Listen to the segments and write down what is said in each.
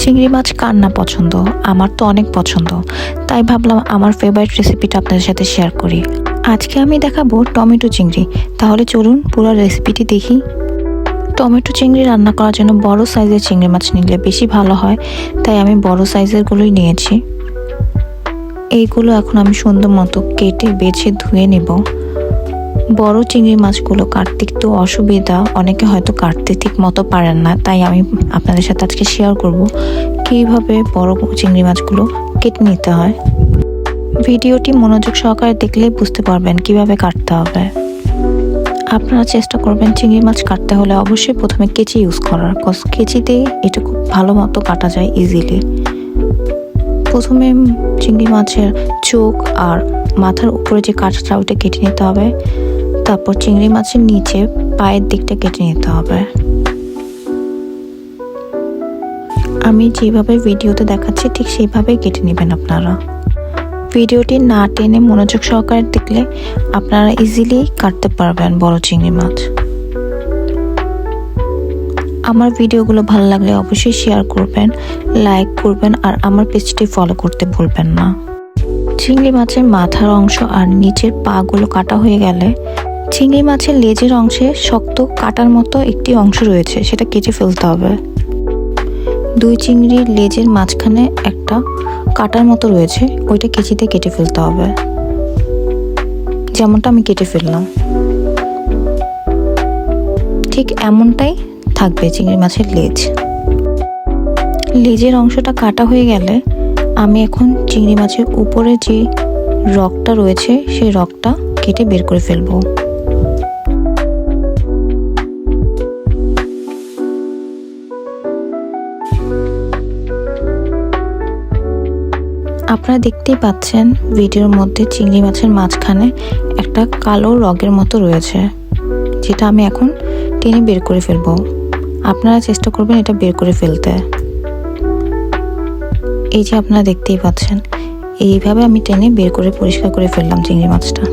চিংড়ি মাছ কার না পছন্দ? আমার তো অনেক পছন্দ, তাই ভাবলাম আমার ফেভারিট রেসিপিটা আপনাদের সাথে শেয়ার করি। আজকে আমি দেখাবো টমেটো চিংড়ি। তাহলে চলুন পুরো রেসিপিটি দেখি। টমেটো চিংড়ি রান্না করার জন্য বড় সাইজের চিংড়ি মাছ নিলে বেশি ভালো হয়, তাই আমি বড় সাইজেরগুলোই নিয়েছি। এইগুলো এখন আমি সুন্দর মতো কেটে বেছে ধুয়ে নেব। বড় চিংড়ি মাছগুলো কাটতে একটু অসুবিধা, অনেকে হয়তো কাটতে ঠিক মতো পারেন না, তাই আমি আপনাদের সাথে আজকে শেয়ার করব কীভাবে বড় চিংড়ি মাছগুলো কেটে নিতে হয়। ভিডিওটি মনোযোগ সহকারে দেখলে বুঝতে পারবেন কিভাবে কাটতে হবে। আপনারা চেষ্টা করবেন চিংড়ি মাছ কাটতে হলে অবশ্যই প্রথমে কেচি ইউজ করার, কজ কেচিতে এটা খুব ভালো মতো কাটা যায় ইজিলি। প্রথমে চিংড়ি মাছের চোখ আর মাথার উপরে যে কাঁটাটা ওটা কেটে নিতে হবে। তারপর চিংড়ি মাছের নিচে পায়ের দিকটা কেটে নিতে হবে। আমি যেভাবে ভিডিওতে দেখাচ্ছি ঠিক সেইভাবেই কেটে নেবেন আপনারা। ভিডিওটি না টেনে মনোযোগ সহকারে দেখলে আপনারা ইজিলি কাটতে পারবেন বড় চিংড়ি মাছ। আমার ভিডিওগুলো ভালো লাগলে অবশ্যই শেয়ার করবেন, লাইক করবেন আর আমার পেজটি ফলো করতে ভুলবেন না। চিংড়ি মাছের মাথার অংশ আর নিচের পাগুলো কাটা হয়ে গেলে চিংড়ি মাছের লেজের অংশে শক্ত কাটার মতো একটি অংশ রয়েছে, সেটা কেটে ফেলতে হবে। দুই চিংড়ির লেজের মাঝখানে একটা কাটার মতো রয়েছে, ওইটা কেচিতে কেটে ফেলতে হবে, যেমনটা আমি কেটে ফেললাম। ঠিক এমনটাই থাকবে চিংড়ি মাছের লেজ। লেজের অংশটা কাটা হয়ে গেলে আমি এখন চিংড়ি মাছের উপরে যে রগটা রয়েছে সেই রগটা কেটে বের করে ফেলবো। আপনারা দেখতেই পাচ্ছেন ভিডিওর মধ্যে চিংড়ি মাছের মাঝখানে একটা কালো রগের মতো রয়েছে, যেটা আমি এখন টেনে বের করে ফেলবো। আপনারা চেষ্টা করবেন এটা বের করে ফেলতে। এই যে আপনারা দেখতেই পাচ্ছেন, এইভাবে আমি টেনে বের করে পরিষ্কার করে ফেললাম চিংড়ি মাছটা।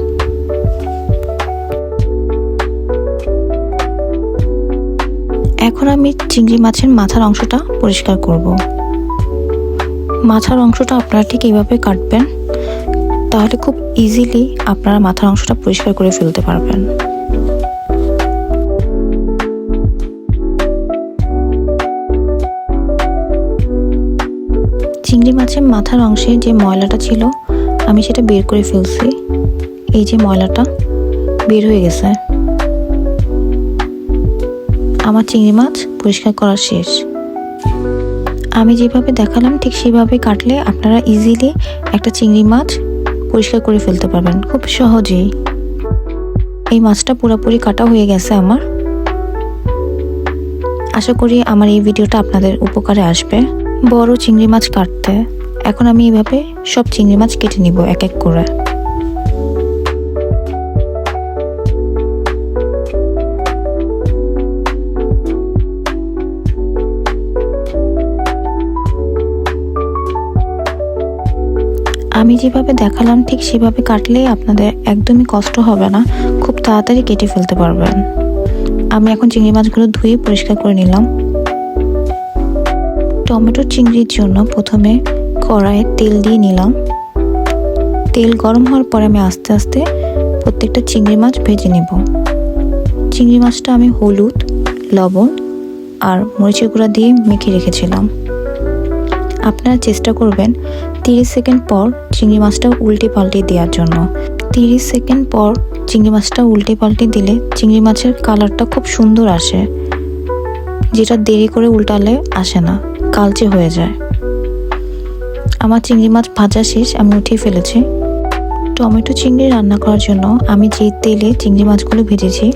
এখন আমি চিংড়ি মাছের মাথার অংশটা পরিষ্কার করব। মাথার অংশটা আপনারা ঠিক এইভাবে কাটবেন, তাহলে খুব ইজিলি আপনারা মাথার অংশটা পরিষ্কার করে ফেলতে পারবেন। চিংড়ি মাছের মাথার অংশে যে ময়লাটা ছিল আমি সেটা বের করে ফেলছি। এই যে ময়লাটা বের হয়ে গেছে। আমার চিংড়ি মাছ পরিষ্কার করা শেষ। আমি যেভাবে দেখালাম ঠিক সেভাবে কাটলে আপনারা ইজিলি একটা চিংড়ি মাছ পরিষ্কার করে ফেলতে পারবেন খুব সহজেই। এই মাছটা পুরোপুরি কাটা হয়ে গেছে আমার। আশা করি আমার এই ভিডিওটা আপনাদের উপকারে আসবে বড় চিংড়ি মাছ কাটতে। এখন আমি এইভাবে সব চিংড়ি মাছ কেটে নিব এক এক করে। আমি যেভাবে দেখালাম ঠিক সেভাবে কাটলে আপনাদের একদমই কষ্ট হবে না, খুব তাড়াতাড়ি কেটে ফেলতে পারবেন। আমি এখন চিংড়ি মাছগুলো ধুয়ে পরিষ্কার করে নিলাম। টমেটো চিংড়ির জন্য প্রথমে কড়াইয়ে তেল দিয়ে নিলাম। তেল গরম হওয়ার পরে আমি আস্তে আস্তে প্রত্যেকটা চিংড়ি মাছ ভেজে নেব। চিংড়ি মাছটা আমি হলুদ, লবণ আর মরিচের গুঁড়া দিয়ে মেখে রেখেছিলাম। আপনারা চেষ্টা করবেন 30 সেকেন্ড পর চিংড়ি মাছটা উল্টে পাল্টে দেওয়ার জন্য। 30 সেকেন্ড পর চিংড়ি মাছটা উল্টে পাল্টে দিলে চিংড়ি মাছের কালারটা খুব সুন্দর আসে, যেটা দেরি করে উল্টালে আসে না, কালচে হয়ে যায়। আমার চিংড়ি মাছ ভাজা শেষ, আমি উঠিয়ে ফেলেছি। টমেটো চিংড়ি রান্না করার জন্য আমি যে তেলে চিংড়ি মাছগুলো ভেজেছি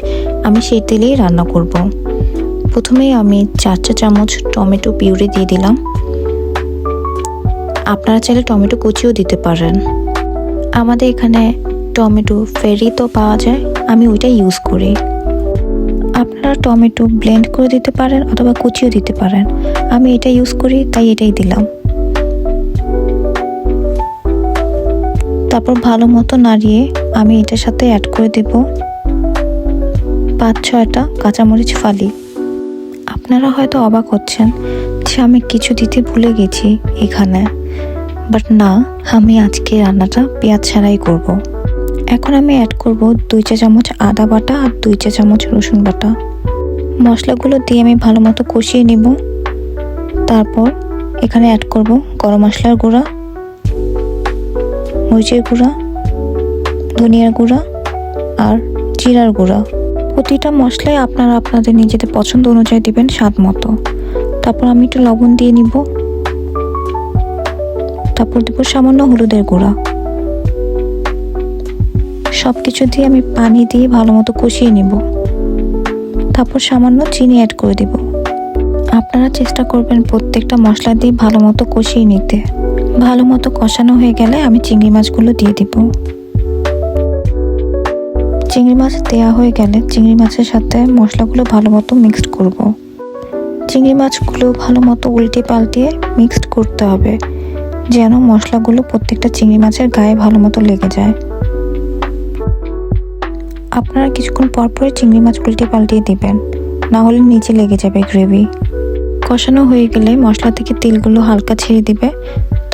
আমি সেই তেলেই রান্না করব। প্রথমেই আমি 4 চা চামচ টমেটো পিউরি দিয়ে দিলাম। আপনারা চাইলে টমেটো কুচিও দিতে পারেন। আমাদের এখানে টমেটো ফেরি তো পাওয়া যায়, আমি ওইটা ইউজ করি। আপনারা টমেটো ব্লেন্ড করে দিতে পারেন অথবা কুচিও দিতে পারেন। আমি এটা ইউজ করি তাই এটাই দিলাম। তারপর ভালো মতো নাড়িয়ে আমি এটার সাথে অ্যাড করে দেব 5-6টা কাঁচামরিচ ফালি। আপনারা হয়তো অবাক হচ্ছেন আচ্ছা, আমি কিছু দিতে ভুলে গেছি এখানে, বাট না, আমি আজকে রান্নাটা পেঁয়াজ ছাড়াই করব। এখন আমি অ্যাড করব 2 চা চামচ আদা বাটা আর 2 চা চামচ রসুন বাটা। মশলাগুলো দিয়ে আমি ভালো মতো কষিয়ে নিব। তারপর এখানে অ্যাড করব গরম মশলার গুঁড়া, মরিচের গুঁড়া, ধনিয়ার গুঁড়া আর জিরার গুঁড়া। প্রতিটা মশলাই আপনারা আপনাদের নিজেদের পছন্দ অনুযায়ী দিবেন স্বাদ মতো। তারপর আমি একটু লবণ দিয়ে নিব। তারপর দেব সামান্য হলুদের গুঁড়া। সব কিছু দিয়ে আমি পানি দিয়ে ভালো মতো কষিয়ে নিব। তারপর সামান্য চিনি অ্যাড করে দিব। আপনারা চেষ্টা করবেন প্রত্যেকটা মশলা দিয়ে ভালো মতো কষিয়ে নিতে। ভালো মতো কষানো হয়ে গেলে আমি চিংড়ি মাছগুলো দিয়ে দিব। চিংড়ি মাছ দেওয়া হয়ে গেলে চিংড়ি মাছের সাথে মশলাগুলো ভালো মতো মিক্সড করব। চিংড়ি মাছগুলো ভালো মতো উল্টে পাল্টিয়ে মিক্সড করতে হবে, যেন মশলাগুলো প্রত্যেকটা চিংড়ি মাছের গায়ে ভালো মতো লেগে যায়। আপনারা কিছুক্ষণ পরপরই চিংড়ি মাছ উল্টে পাল্টিয়ে দিবেন, না হলে নিচে লেগে যাবে গ্রেভি। কষানো হয়ে গেলে মশলা থেকে তেলগুলো হালকা ছেড়ে দিবে,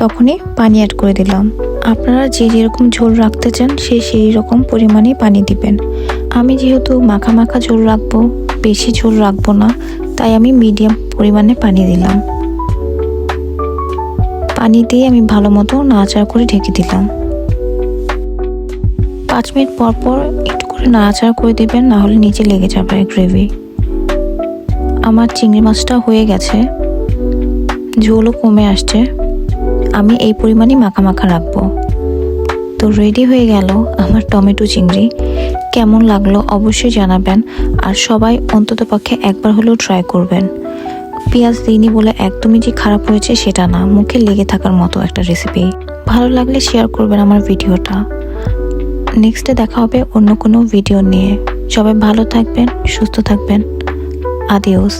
তখনই পানি অ্যাড করে দিলাম। আপনারা যে যেরকম ঝোল রাখতে চান সেই রকম পরিমাণে পানি দিবেন। আমি যেহেতু মাখা মাখা ঝোল রাখবো, বেশি ঝোল রাখবো না, তাই আমি মিডিয়াম পরিমাণে পানি দিলাম। পানি দিয়ে আমি ভালো মতো নাড়াচাড়া করে ঢেকে দিলাম। 5 মিনিট পর পর একটু করে নাড়াচাড়া করে দিবেন, না হলে নিচে লেগে যাবে গ্রেভি। আমার চিংড়ি মাছটা হয়ে গেছে, ঝোলও কমে আসছে। আমি এই পরিমাণই মাখা মাখা রাখবো। তো রেডি হয়ে গেল আমার টমেটো চিংড়ি। কেমন লাগলো অবশ্যই জানাবেন, আর সবাই অন্ততপক্ষে একবার হলেও ট্রাই করবেন। পেঁয়াজ দিইনি বলে একদমই যে খারাপ হয়েছে সেটা না, মুখে লেগে থাকার মতো একটা রেসিপি। ভালো লাগলে শেয়ার করবেন আমার ভিডিওটা। নেক্সটে দেখা হবে অন্য কোনো ভিডিও নিয়ে। সবাই ভালো থাকবেন, সুস্থ থাকবেন। আদিওস।